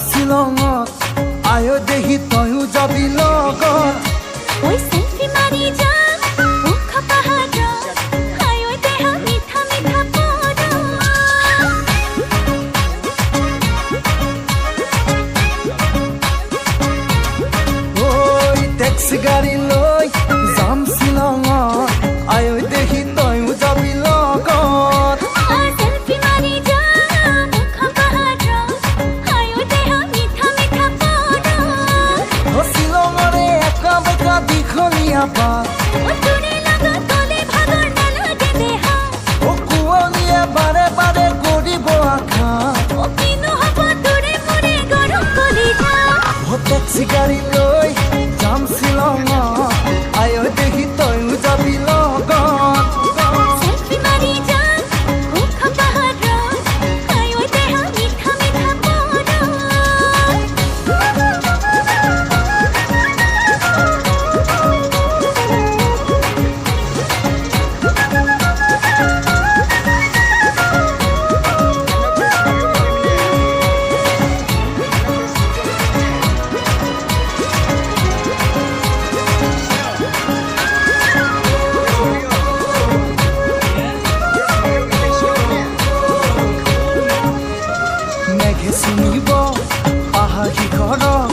শ্বিলঙত আয়ো দেহি তয়ো যাবি লগত ওই সেলফি মারি যাম মুখ পাহাড় আয়ো দেহা মিঠা মিঠা পদ ওই ট্যাক্সি গাড়ী লৈ যাম শ্বিলঙত আয়ো দেহি তয়ো যাবি লগত সেলফি মারি যাম মুখ পাহাড় আয়ো দেহা মিঠা মিঠা পদ শ্বিলঙৰে একা বেকা দীঘলীয়া বাট তোৰে লগত গলে ভাগৰ নালাগে দেহা কুঁৱলীয়ে বাৰে বাৰে কৰিব আঘাত কিনো হব তোৰে মোৰে গৰম কলিজা টেক্সি গাড়ী লৈ যাম শ্বিলঙত আয়ো দেহি তয়ো যাবি লগত সেলফি মারি যাম মুখ পাহাড় আয়ো দেহা মিঠা মিঠা পদ মেঘে চিনিব পাহাৰ শিখৰক